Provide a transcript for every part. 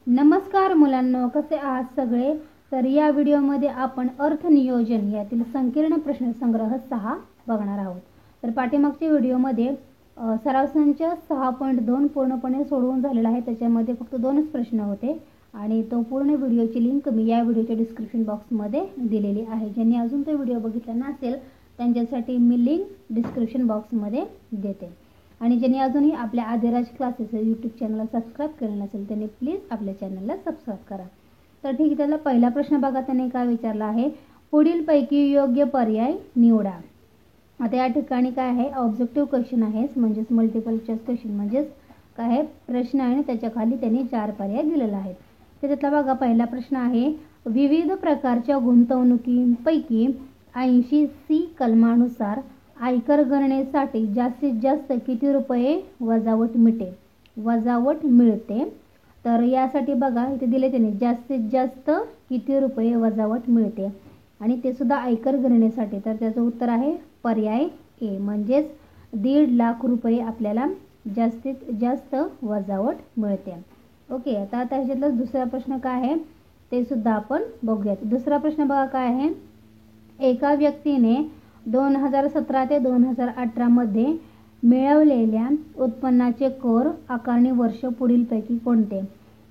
नमस्कार मुलांनो, कसे आहात सगळे। तर या व्हिडिओमध्ये आपण अर्थनियोजन यातील संकीर्ण प्रश्नसंग्रह 6 बघणार आहोत। तर पाठीमागच्या व्हिडिओमध्ये सराव संच 6.2 पूर्णपणे सोडवून झालेला आहे। त्याच्यामध्ये फक्त 2च प्रश्न होते आणि तो पूर्ण व्हिडिओची लिंक मी या व्हिडिओच्या डिस्क्रिप्शन बॉक्समध्ये दिलेली आहे। ज्यांनी अजून तो व्हिडिओ बघितला नसेल त्यांच्यासाठी मी लिंक डिस्क्रिप्शन बॉक्समध्ये देते। आणि ज्यांनी अजूनही आपल्या आदिराज क्लासेस यूट्यूब चॅनलला सबस्क्राइब केलं नसेल त्यांनी प्लीज आपल्या चॅनलला सबस्क्राइब करा। तर ठीक आहे, त्याला पहिला प्रश्न बघा, त्याने काय विचारला आहे, पुढीलपैकी योग्य पर्याय निवडा। आता या ठिकाणी काय आहे, ऑब्जेक्टिव्ह क्वेश्चन आहे, म्हणजे मल्टिपल चॉईस क्वेश्चन, म्हणजे काय आहे, प्रश्न आहे आणि त्याच्या खाली त्यांनी 4 पर्याय दिलेले आहेत। त्याच्यातला बघा पहिला प्रश्न आहे, विविध प्रकारच्या गुंतवणुकींपैकी 80C कलमानुसार आयकर गणनेसाठी जास्तीत जास्त किती रुपये वजावट मिळते। तर यासाठी बघा इथे दिले त्याने जास्तीत जास्त किती रुपये वजावट मिळते आणि ते सुद्धा आयकर गणनेसाठी। तर त्याचं उत्तर आहे पर्याय ए, म्हणजेच 1.5 लाख रुपये आपल्याला जास्तीत जास्त वजावट मिळते। ओके, आता ह्याच्यातला दुसरा प्रश्न काय आहे ते सुद्धा आपण बघूयात। दुसरा प्रश्न बघा काय आहे, एका व्यक्तीने 2017 ते 2018 मध्ये मिळवलेल्या उत्पन्नाचे कर आकारणी वर्ष पुढीलपैकी कोणते।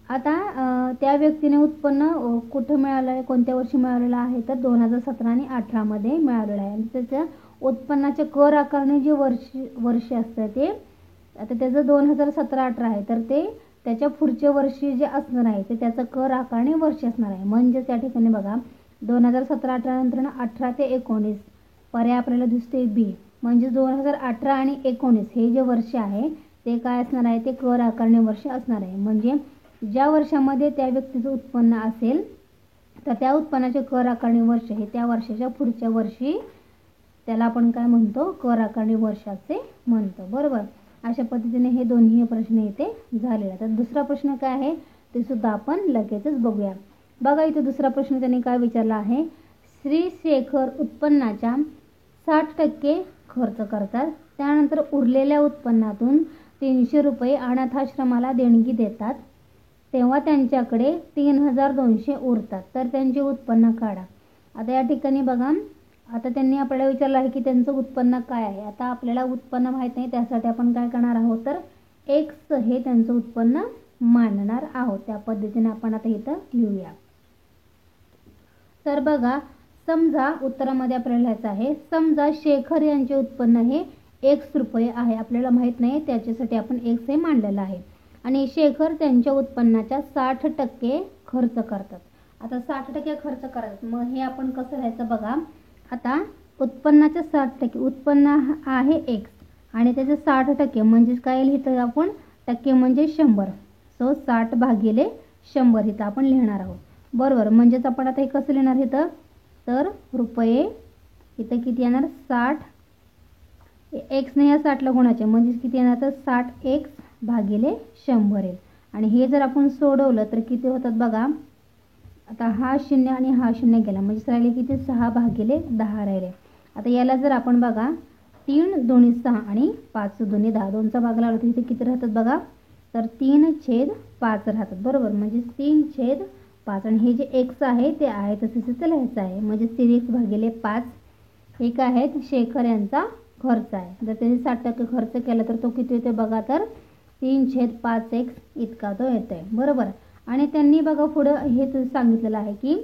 आता त्या व्यक्तीने उत्पन्न कुठे मिळालं आहे, कोणत्या वर्षी मिळालेलं आहे, तर 2017 आणि 18 मध्ये मिळालेलं आहे। आणि त्याच्या उत्पन्नाचे कर आकारणी जे वर्ष असतं ते आता त्याचं 2017-18 आहे, तर ते त्याच्या पुढच्या वर्षी जे असणार आहे ते त्याचं कर आकारणी वर्ष असणार आहे। म्हणजे त्या ठिकाणी बघा 2017-18 नंतर 18 ते 19 पर्याय आपल्याला दिसते बी, म्हणजे 2018 आणि 19 हे जे वर्ष आहे ते काय असणार आहे, ते कर आकारणी वर्ष असणार आहे। म्हणजे ज्या वर्षामध्ये त्या व्यक्तीचं उत्पन्न असेल तर त्या उत्पन्नाचे कर आकारणी वर्ष हे त्या वर्षाच्या पुढच्या वर्षी त्याला आपण काय म्हणतो, कर आकारणी वर्ष असे म्हणतो, बरोबर। अशा पद्धतीने हे दोन्ही प्रश्न इथे झालेले। तर दुसरा प्रश्न काय आहे ते सुद्धा आपण लगेचच बघूया। बघा इथे दुसरा प्रश्न त्यांनी काय विचारला आहे, श्री शेखर उत्पन्नाच्या 60% खर्च करतात, त्यानंतर उरलेल्या उत्पन्नातून 300 रुपये अनाथाश्रमाला देणगी देतात, तेव्हा त्यांच्याकडे 3200 उरतात, तर त्यांचे उत्पन्न काढा। आता या ठिकाणी बघा, आता त्यांनी आपल्याला विचारलं आहे की त्यांचं उत्पन्न काय आहे। आता आपल्याला उत्पन्न माहित नाही, त्यासाठी आपण काय करणार आहोत, तर x हे त्यांचं उत्पन्न मानणार आहोत। त्या पद्धतीने आपण आता इथं लिहूया। तर बघा, समजा उत्तरामध्ये आपल्याला लिहायचं आहे, समजा शेखर यांचे उत्पन्न हे x रुपये आहे, आपल्याला माहित नाही त्याच्यासाठी आपण x हे मांडलेलं आहे, आणि शेखर त्यांच्या उत्पन्नाच्या 60% खर्च करतात। आता 60% खर्च करतात, मग हे आपण कसं लिहायचं बघा, आता उत्पन्नाच्या 60% उत्पन्न आहे x आणि त्याचे 60% म्हणजे काय लिहितो आपण, टक्के म्हणजे 100, सो 60 भागिले 100 इथं आपण लिहिणार आहोत, बरोबर। म्हणजेच आपण आता हे कसं लिहिणार इथं, तर रुपये इथं किती येणार, 60 x ने या 60 ला गुणाचे म्हणजे किती येणार, तर 60x भागिले 100 येईल। आणि हे जर आपण सोडवलं तर किती होतात बघा, आता हा 0 आणि हा 0 गेला, म्हणजे राहिले किती, 6 भागिले 10 राहिले। आता याला जर आपण बघा 3 दोन्ही 6 आणि 5 दोन्ही 10 दोनचा भाग लावला तर इथे किती राहतात बघा, तर 3/5 राहतात, बरोबर। म्हणजे 3/5 आणि हे जे x आहे ते आहे तसेच इथे लिहायचं आहे, म्हणजे 3x भागिले 5 हे काय आहे, शेखर यांचा खर्च आहे। जर त्यांनी 60% खर्च केला तर तो किती येते बघा, तर 3/5x इतका तो येतोय, बरोबर। आणि त्यांनी बघा पुढं हे सांगितलेलं आहे की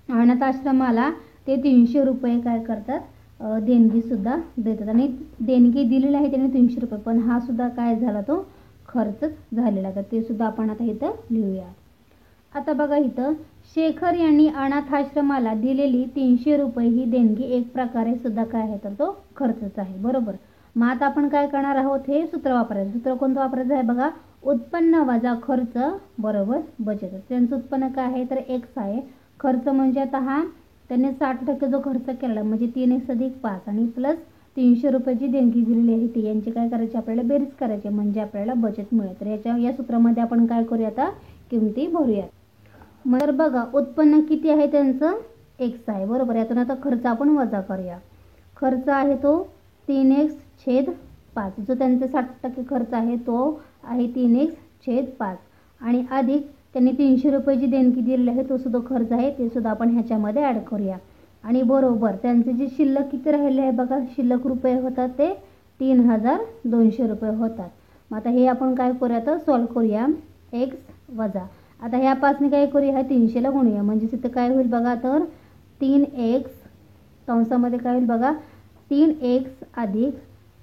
अनाथ आश्रमाला ते 300 रुपये काय करतात, देणगी सुद्धा देतात, आणि देणगी दिलेली आहे त्यांनी 300 रुपये, पण हा सुद्धा काय झाला, तो खर्च झालेला, तर ते सुद्धा आपण आता इथं लिहूया। आता बघा इथं शेखर यांनी अनाथाश्रमाला दिलेली 300 रुपये ही देणगी एक प्रकारे सुद्धा काय आहे, तर तो खर्चच आहे, बरोबर। मग आता आपण काय करणार आहोत, हे सूत्र वापरायचं। सूत्र कोणतं वापरायचं आहे बघा, उत्पन्न वजा खर्च बरोबर बचत। त्यांचं उत्पन्न काय आहे, तर x आहे, खर्च म्हणजे आता हा त्यांनी 60% जो खर्च केला म्हणजे 3x अधिक 5 आणि प्लस 300 रुपयाची देणगी दिलेली आहे ती, यांची काय करायची आपल्याला बेरीज करायची, म्हणजे आपल्याला बचत मिळेल। तर या सूत्रामध्ये आपण काय करूया, आता किमती भरूया। तर बघा उत्पन्न किती आहे त्यांचं, x आहे, बरोबर। यातून आता खर्च आपण वजा करूया, खर्च आहे तो 3x/5, जो त्यांचा 60% खर्च आहे तो आहे 3x/5 आणि अधिक त्यांनी 300 रुपयाची देणगी दिलेली आहे, तो सुद्धा खर्च आहे, ते सुद्धा आपण ह्याच्यामध्ये ॲड करूया. आणि बरोबर त्यांचे जे शिल्लक किती राहिले आहे बघा, शिल्लक रुपये होतात ते 3200 रुपये होतात. मग आता हे आपण काय करूया, तर सॉल्व्ह करूया. एक्स वजा, आता ह्या 5ने काय करूया, ह्या 300ला गुणूया. म्हणजे तिथं काय होईल बघा, तर 3x कंसामध्ये काय होईल बघा, 3x अधिक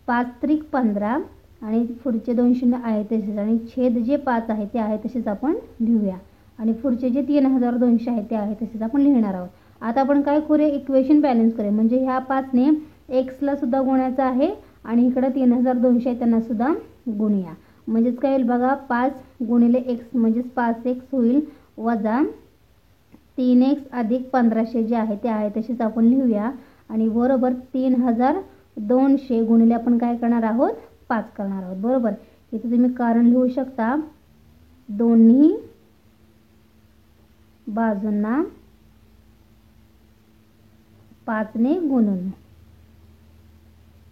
5 त्रिक 15 आणि पुढचे 2 शून्य आहे तसेच, आणि छेद जे 5 आहे ते आहे तसेच आपण लिहूया. आणि पुढचे जे 3200 आहे ते आहे तसेच आपण लिहिणार आहोत. आता आपण काय करूया, इक्वेशन बॅलन्स करूया. म्हणजे ह्या 5ने एक्सला सुद्धा गुणायचं आहे आणि इकडं 3200 आहे त्यांना सुद्धा गुणूया. म्हणजेच काय होईल बघा, 5 गुणिले एक्स म्हणजेच 5x होईल, वजा 3x अधिक 1500 जे आहे ते आहे तसेच आपण लिहूया. आणि बरोबर 3200 गुणिले आपण काय करणार आहोत, 5 करणार आहोत. बरोबर, इथे तुम्ही कारण लिहू शकता, दोन्ही बाजूंना 5ने गुणून.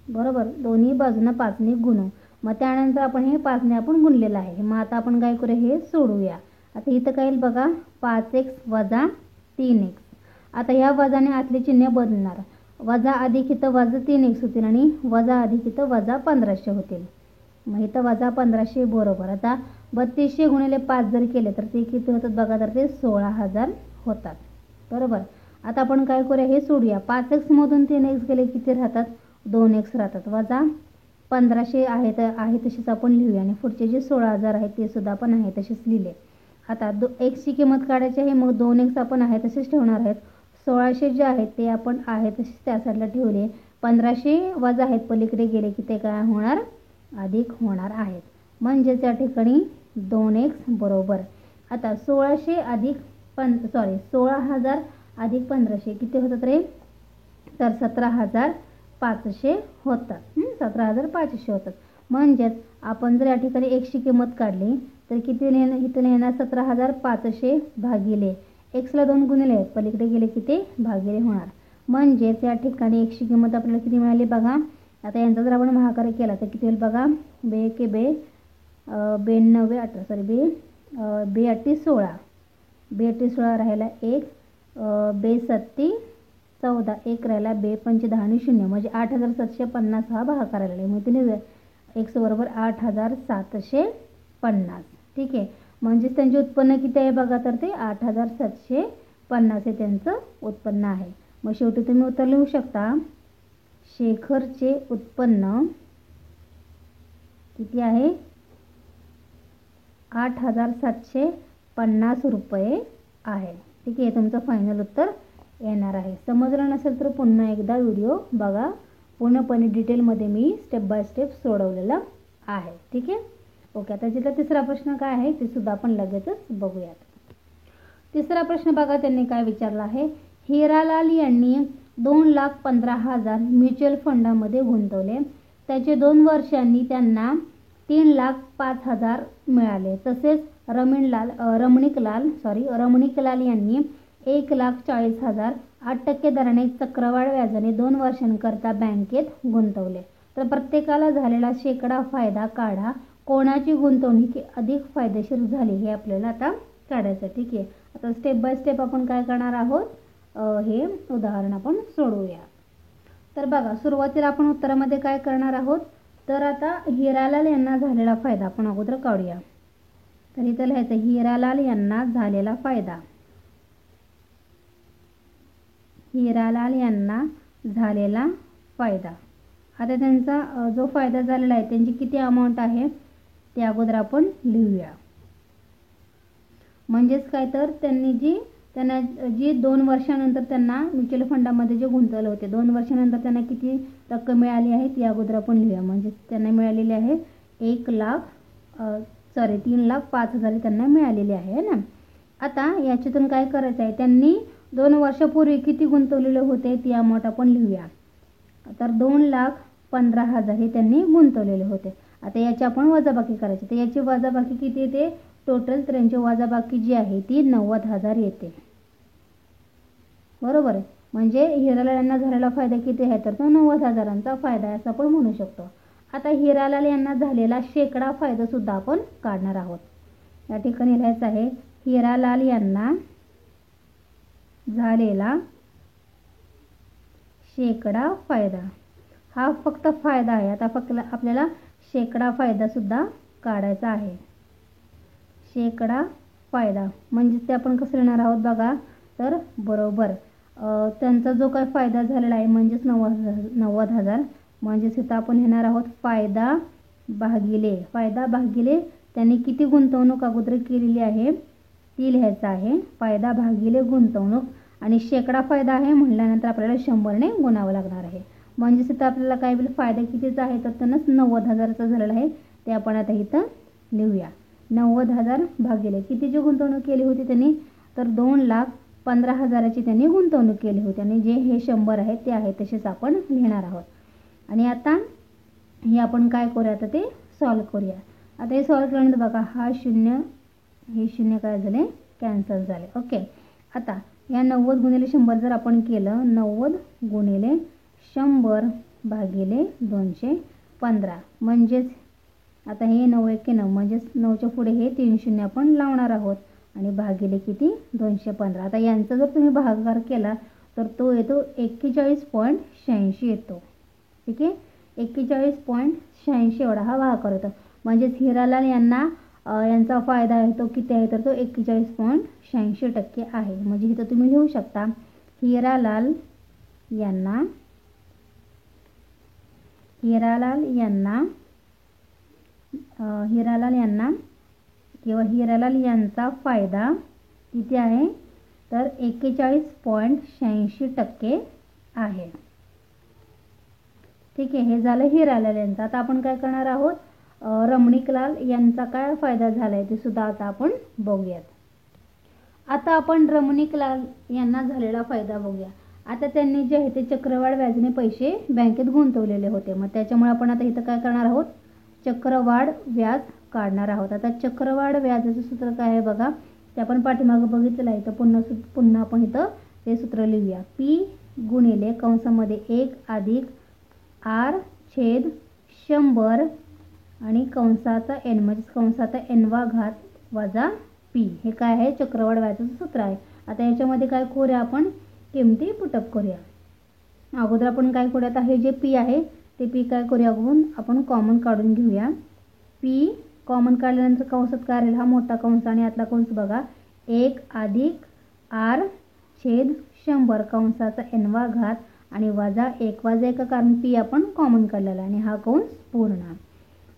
बरोबर, दोन्ही बाजूंना 5ने गुणू. मग त्यानंतर आपण हे 5ने आपण गुणलेलं आहे. मग आता आपण काय करूया, हे सोडूया. आता इथं काय येईल बघा, 5x वजा 3x. आता ह्या वजाने आतले चिन्ह बदलणार, वजा अधिक इथं वजा 3x होतील आणि वजा अधिक इथं वजा 1500 होतील. मग इथं वजा 1500. बरोबर, आता 3200 गुणिले 5 जर केले तर ते किती होतात बघा, तर ते 16000 होतात. बरोबर, आता आपण काय करूया, हे सोडूया. 5x मधून 3x गेले किती राहतात, 2x राहतात. वजा 1500 आहे तसेच आपण लिहूया. आणि पुढचे जे 16000 आहेत ते सुद्धा आपण आहे तसेच लिहिले. आता एक्सची किंमत काढायची आहे, मग 2x आपण आहे तसेच ठेवणार आहेत. 1600 जे आहेत ते आपण आहे तसेच त्या साईडला ठेवले. 1500 वजा आहेत पलीकडे गेले की ते काय होणार, अधिक होणार आहेत. म्हणजेच या ठिकाणी 2x बरोबर. आता 1600 अधिक 16000 अधिक 1500 किती होतात रे, तर 17500 होतात. 17500 होतात. म्हणजेच आपण जर या ठिकाणी एक्सची किंमत काढली तर किती इथं लिहिणार, 17500 भागिले एक्सला 2 गुणिले आहेत पलीकडे गेले की ते भागिले होणार. म्हणजेच या ठिकाणी एक्सची किंमत आपल्याला किती मिळाली बघा. आता यांचा जर आपण भागाकार केला तर किती होईल बघा, बे के बे 8 16, बे 16 राहिला 1, बे 7 14, 1 राहिला, बे 5 10 आणि 0 म्हणजे 8750 हा भागाकार आलेला आहे. मग ते लिहूया, एक्स बरोबर 8750. ठीक आहे, म्हणजेच त्यांचे उत्पन्न किती आहे बघा, तर ते 8750 हे त्यांचं उत्पन्न आहे. मग शेवटी तुम्ही उत्तर लिहू शकता, शेखरचे उत्पन्न किती आहे, 8750 रुपये आहे. ठीक आहे, तुमचं फायनल उत्तर येणार आहे. समजलं नसेल तर पुन्हा एकदा व्हिडिओ बघा, पूर्णपणे डिटेलमध्ये मी स्टेप बाय स्टेप सोडवलेलं आहे. ठीक आहे, ओके. आता जिथला तिसरा प्रश्न काय आहे ते सुद्धा आपण लगेचच बघूयात. तिसरा प्रश्न बघा, त्यांनी काय विचारला आहे, हिरालाल यांनी 2,15,000 म्युच्युअल फंडामध्ये गुंतवले. त्याचे 2 वर्षांनी त्यांना 3,05,000 मिळाले. तसेच रमणीकलाल यांनी 1,40,000 8% दराने चक्रवाढ व्याजाने 2 वर्षांकरता बँकेत गुंतवले. तर प्रत्येकाला झालेला शेकडा फायदा काढा. कोणाची गुंतवणूक अधिक फायदेशीर झाली हे आपल्याला आता काढायचं. ठीक आहे, आता स्टेप बाय स्टेप आपण काय करणार आहोत, हे उदाहरण आपण सोडवूया. तर बघा, सुरुवातीला आपण उत्तरामध्ये काय करणार आहोत, तर आता हिरालाल यांना झालेला फायदा आपण अगोदर काढूया. तर इथं लिहायचं, हिरालाल यांना झालेला फायदा. हिरालाल यांना झालेला फायदा. आता त्यांचा जो फायदा झालेला आहे त्यांची किती अमाऊंट आहे ते अगोदर आपण लिहूया. म्हणजेच काय, तर त्यांना जी 2 वर्षानंतर त्यांना म्युच्युअल फंडामध्ये जे गुंतवले होते, 2 वर्षानंतर त्यांना किती रक्कम मिळाली आहे ती अगोदर आपण लिहूया. म्हणजे त्यांना मिळालेली आहे 3,05,000 त्यांना मिळालेली आहे ना. आता याच्यातून काय करायचं आहे, त्यांनी 2 वर्षापूर्वी किती गुंतवलेले होते ती अमाऊंट आपण लिहूया. तर 2,15,000 हे त्यांनी गुंतवलेले होते. आता याची आपण वजाबाकी करायची. तर याची वजाबाकी किती येते टोटल, तर यांची वजाबाकी जी आहे ती 90,000 येते. बरोबर आहे, म्हणजे हिरालाल यांना झालेला फायदा किती आहे, तर तो 90,000चा फायदा आहे असं आपण म्हणू शकतो. आता हिरालाल यांना झालेला शेकडा फायदा सुद्धा आपण काढणार आहोत. या ठिकाणी लिहायचं आहे, हिरालाल यांना झालेला शेकडा फायदा. हा फक्त फायदा आहे. आता फक्त आपल्याला शेकडा फायदा सुद्धा काढायचा आहे. शेकडा फायदा म्हणजे ते आपण कसं लिहिणार आहोत बघा. तर बरोबर त्यांचा जो काही फायदा झालेला आहे म्हणजेच 90,000 म्हणजेच इथं आपण लिहिणार आहोत फायदा भागिले त्यांनी किती गुंतवणूक अगोदर केलेली आहे ती लिहायचं आहे. फायदा भागिले गुंतवणूक आणि शेकडा फायदा आहे म्हटल्यानंतर आपल्याला 100ने गुणावं लागणार आहे. म्हणजेच इथं आपल्याला काय होईल फायदा कितीचा आहे तर त्यांनाच 90,000चा झालेला आहे. ते आपण आता इथं लिहूया. 90,000 भागिले कितीची गुंतवणूक केली होती त्यांनी तर 2,15,000ची त्यांनी गुंतवणूक केली होती आणि जे हे 100 आहे ते आहे तसेच आपण लिहिणार आहोत. आणि आता हे आपण काय करूया आता ते सॉल्व करूया. आता हे सॉल्व केल्यानंतर बघा हा 0 हे 0 काय झाले कॅन्सल झाले. ओके. आता या 90 गुणिले 100 जर आपण केलं 90 गुणिले 100 भागिले 215 म्हणजेच आता हे 9 1 9 म्हणजेच 9च्या पुढे हे 3 शून्य आपण लावणार आहोत आणि भागिले किती 215. आता यांचा जर तुम्ही भागाकार केला तर तो येतो 41.86 येतो. ठीक आहे. 41.86 एवढा हा भागाकार होतो. म्हणजेच हिरालाल यांचा फायदा आहे तो किती आहे तर तो 41.86% आहे. म्हणजे इथं तुम्ही लिहू शकता हिरालाल यांचा फायदा किती आहे तर 41.86% आहे. ठीक आहे. हे झालं हिरालाल यांचा. आता आपण काय करणार आहोत रमणीकलाल यांचा काय फायदा झालाय ते सुद्धा आता आपण बघूयात. आता आपण रमणीकलाल यांना झालेला फायदा बघूया. आता त्यांनी जे आहे ते चक्रवाढ व्याजाने पैसे बँकेत गुंतवलेले होते. मग त्याच्यामुळे आपण आता इथं काय करणार आहोत चक्रवाढ व्याज काढणार आहोत. आता चक्रवाढ व्याजाचं सूत्र काय आहे बघा ते आपण पाठीमागं बघितलेलं आहे. तर पुन्हा आपण इथं ते सूत्र लिहूया. P गुणिले कंसामध्ये 1 अधिक R/100 आणि कंसाचा n म्हणजे कंसाचा n वा घात वजा p हे काय आहे चक्रवाढ व्याजाचं सूत्र आहे. आता याच्यामध्ये काय करूया आपण किमती पुटअप करूया. अगोदर आपण काय करूया आता हे जे p आहे ते p काय करूया आपण कॉमन काढून घेऊया. p कॉमन काढल्यानंतर कंसात काय राहील हा मोठा कंस आणि आतला कंस बघा 1 अधिक R/100 कंसाचा n वा घात आणि वजा 1 कारण p आपण कॉमन काढलेला आणि हा कंस पूर्ण.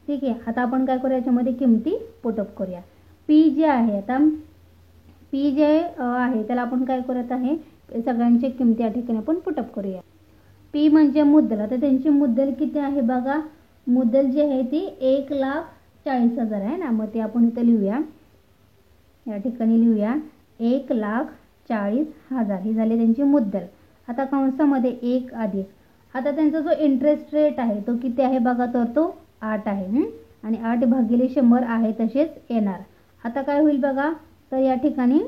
ठीक आहे. आता आपण काय करूया याच्यामध्ये किमती पुटअप करूया. p जे आहे आता p जे आहे त्याला आपण काय करत आहे सगळ्यांची किमती या ठिकाणी आपण पुटअप करूया. p म्हणजे मुद्दल. आता त्यांची मुद्दल किती आहे बघा. मुद्दल जी आहे ती 1,40,000 आहे ना. मग ते आपण इथं लिहूया. या ठिकाणी लिहूया 1,40,000 ही झाली त्यांची मुद्दल. आता कंसामध्ये 1 अधिक आता त्यांचा जो इंटरेस्ट रेट आहे तो किती आहे बघा तर तो 8 आहे आणि 8 भागिले 100 आहे तसेच येणार. आता काय होईल बघा तर या ठिकाणी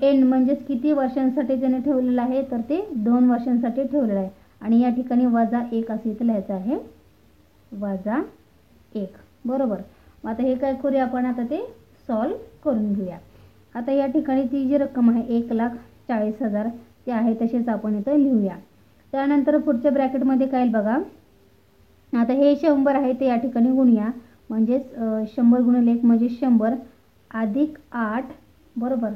n म्हणजेच किती वर्षांसाठी त्याने ठेवलेलं आहे तर ते 2 वर्षांसाठी ठेवलेलं आहे आणि या ठिकाणी वजा 1 असं इथं लिहायचं आहे वजा 1 बरोबर. आता हे काय करूया आपण आता ते सॉल्व करून घेऊया. आता या ठिकाणी ती जी रक्कम आहे 1,40,000 ते आहे तसेच आपण इथं लिहूया. त्यानंतर पुढच्या ब्रॅकेटमध्ये काय बघा आता हे 100 आहे ते या ठिकाणी गुणूया. म्हणजेच 100 गुणिले 1 म्हणजे 100 अधिक 8 बरोबर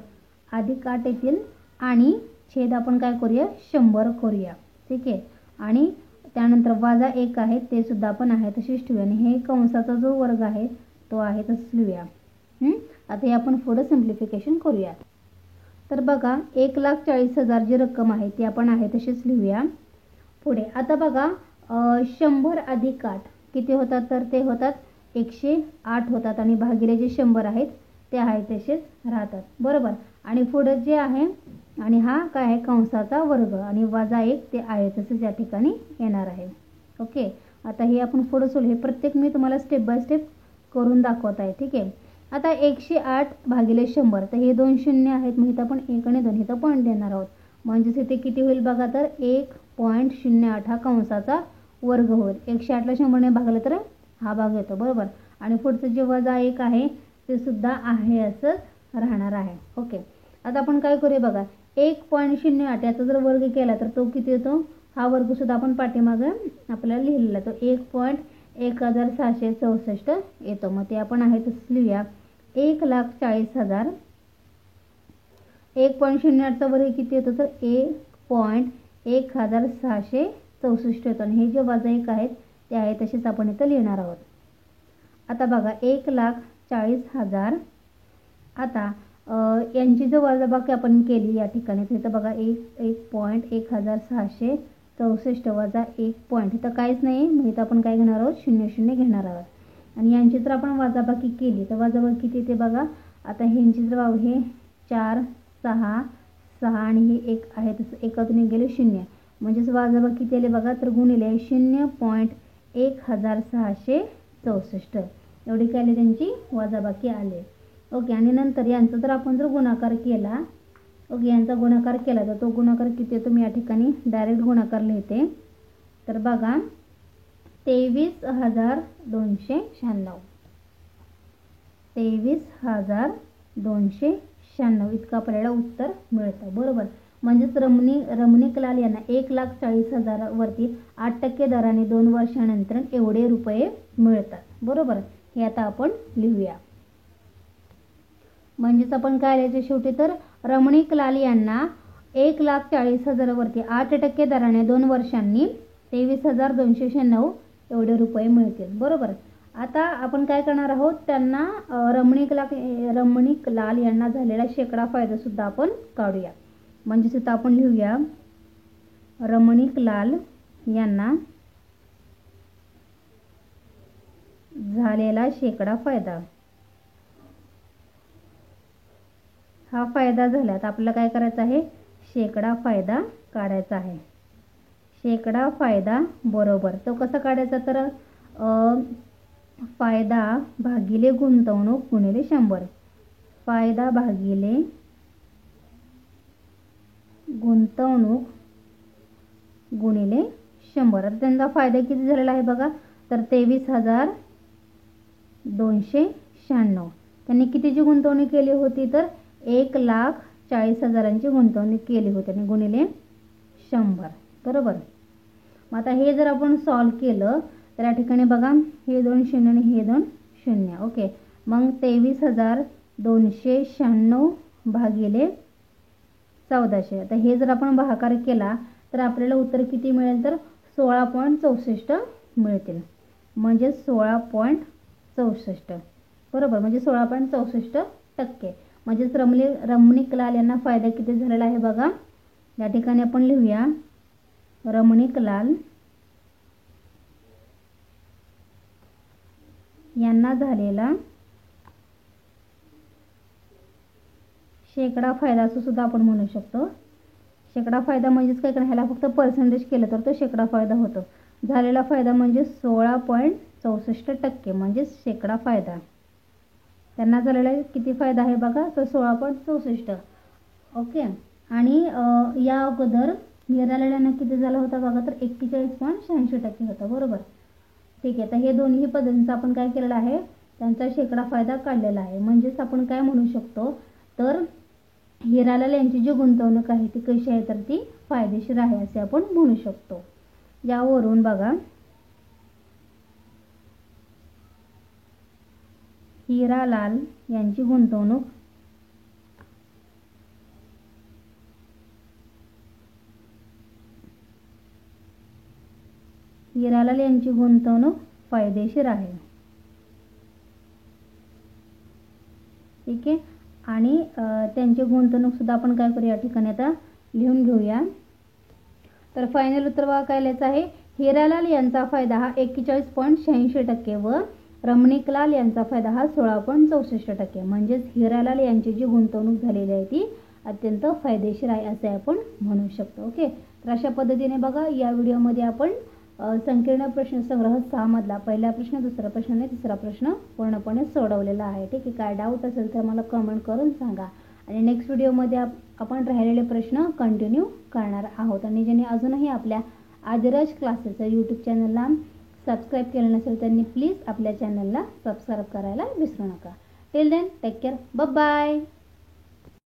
अधिक 8 येतील आणि छेद आपण काय करूया 100 करूया. ठीक आहे. आणि त्यानंतर वजा 1 आहे ते सुद्धा आपण आहे तशीच ठेवूया आणि हे कंसाचा जो वर्ग आहे तो आहे तसंच लिहूया. आता हे आपण पुढे सिम्प्लिफिकेशन करूया. तर बघा 1,40,000 जी रक्कम आहे ती आपण आहे तशीच लिहूया. पुढे आता बघा 100 अधिक 8 किती होतात तर ते होतात 108 होतात आणि भागिले जे 100 आहेत ते आहे तसेच राहतात बरोबर. आणि पुढे जे आहे आणि हा काय आहे कंसाचा वर्ग आणि वजा 1 ते आहे तसेच या ठिकाणी येणार आहे. ओके. आता हे आपण पुढे सोडू. हे प्रत्येक मी तुम्हाला स्टेप बाय स्टेप करून दाखवत आहे. ठीक आहे. आता 108 भागिले 100 तर हे 2 शून्य आहेत मग इथं आपण 1 आणि 2 इथं पॉईंट देणार आहोत. म्हणजेच इथे किती होईल बघा तर 1.08 हा कंसाचा वर्ग होईल. 108ला 100ने भागलं तर हा भाग येतो बरोबर. आणि पुढचं जे वजा 1 आहे ते सुद्धा आहे असंच राहणार आहे. ओके, आता आपण काय करूया बघा, 1.08 याचा जर वर्ग केला तर तो किती येतो, हा वर्ग सुद्धा आपण पाठीमागं आपल्याला लिहिलेला तो 1.1664 येतो. मग ते आपण आहे तसं लिहूया. 1,40,000 1.08चा वर्ग किती येतो तर 1.1664 येतो आणि हे जे वजा 1 आहेत ते आहे तसेच आपण इथं लिहिणार आहोत. आता बघा 1,40,000 आता यांची जर वजाबाकी आपण केली या ठिकाणी तर इथं बघा 1.1664 वजा 1 पॉईंट इथं काहीच नाही, मग इथं आपण काय घेणार आहोत 0 घेणार आहोत. आणि यांची जर आपण वजाबाकी केली तर वजाबाकी किती येते बघा, आता ह्यांची जर हे 4 6 6 आणि हे 1 आहे तसं एकातून गेले 0 म्हणजेच वजाबाकी किती आले बघा तर गुणिले 0.1664 एवढी काय आली त्यांची वजाबाकी आले. ओके, आणि नंतर यांचा जर आपण जर गुणाकार केला, ओके यांचा गुणाकार केला तर तो गुणाकार किती येतो मी या ठिकाणी डायरेक्ट गुणाकार लिहिते. तर बघा 23,296 23,296 इतकं आपल्याला उत्तर मिळतं. बरोबर, म्हणजेच रमणीकलाल यांना 1,40,000 वरती 8% दराने 2 वर्षानंतर एवढे रुपये मिळतात. बरोबर, हे आता आपण लिहूया. म्हणजेच आपण काय लिहायचं शेवटी तर रमणीकलाल यांना 1,40,000 वरती 8% दराने 2 वर्षांनी 23,296 एवढे रुपये मिळतील. बरोबर, आता आपण काय करणार आहोत, त्यांना रमणीकलाल यांना झालेला शेकडा फायदा सुद्धा आपण काढूया. म्हणजेच इथं आपण लिहूया रमणीकलाल यांना झालेला शेकडा फायदा. हा फायदा झाला तर आपल्याला काय करायचं आहे, शेकडा फायदा काढायचा आहे. शेकडा फायदा बरोबर तो कसा काढायचा तर फायदा भागिले गुंतवणूक गुणिले 100. फायदा भागिले गुंतवणूक गुणिले 100. आता त्यांचा फायदा किती झालेला आहे बघा तर 23,296. त्यांनी कितीची गुंतवणूक केली होती तर 1,40,000ची गुंतवणूक केली होती आणि गुणिले 100. बरोबर, मग आता हे जर आपण सॉल्व केलं तर या ठिकाणी बघा हे 2 0 आणि हे 2 0. ओके, मग 23,296 भागिले 1400. आता हे जर आपण भागाकार केला तर आपल्याला उत्तर किती मिळेल तर 16.64 मिळतील. म्हणजे 16.64. बरोबर, म्हणजे 16.64%. म्हणजेच रमणीकलाल यांना फायदा किती झालेला आहे बघा, या ठिकाणी आपण लिहूया रमणीकलाल यांना झालेला शेकडा फायदा असं सुद्धा आपण म्हणू शकतो. शेकडा फायदा म्हणजेच काय ह्याला फक्त पर्सेंटेज केलं तर तो शेकडा फायदा होतो. झालेला फायदा म्हणजे 16.64% म्हणजेच शेकडा फायदा. त्यांना झालेला किती फायदा आहे बघा तो 16.64. ओके, आणि या अगोदर हिरालाल किती झाला होता बघा तर 41.86% होता. बरोबर, ठीक आहे. तर हे दोन्ही पद्धतींचा आपण काय केलेलं आहे त्यांचा शेकडा फायदा काढलेला आहे. म्हणजेच आपण काय म्हणू शकतो तर हिरालाल यांची जी गुंतवणूक आहे ती कशी आहे तर ती फायदेशीर आहे असे आपण म्हणू शकतो. यावरून बघा हिरालाल यांची गुंतवणूक फायदेशीर आहे. ठीक आहे, आणि त्यांची गुंतवणूक सुद्धा आपण काय करूया या ठिकाणी आता लिहून घेऊया. तर फायनल उत्तर बघा काय लिहायचं आहे, हिरालाल यांचा फायदा हा 41.86% व रमणीकलाल यांचा फायदा हा 16.64%. म्हणजेच हिरालाल यांची जी गुंतवणूक झालेली आहे ती अत्यंत फायदेशीर आहे असे आपण म्हणू शकतो. ओके, तर अशा पद्धतीने बघा या व्हिडिओमध्ये आपण संकीर्ण प्रश्न संग्रह 6 मधला पहिला प्रश्न, दुसरा प्रश्न आणि तिसरा प्रश्न पूर्णपणे सोडवलेला आहे. ठीक आहे, काय डाऊट असेल तर मला कमेंट करून सांगा आणि नेक्स्ट व्हिडिओमध्ये आपण राहिलेले प्रश्न कंटिन्यू करणार आहोत. आणि ज्यांनी अजूनही आपल्या आदिराज क्लासेसचं यूट्यूब चॅनलला सबस्क्राईब केलं नसेल त्यांनी प्लीज आपल्या चॅनलला सबस्क्राईब करायला विसरू नका. Till then take care, bye bye.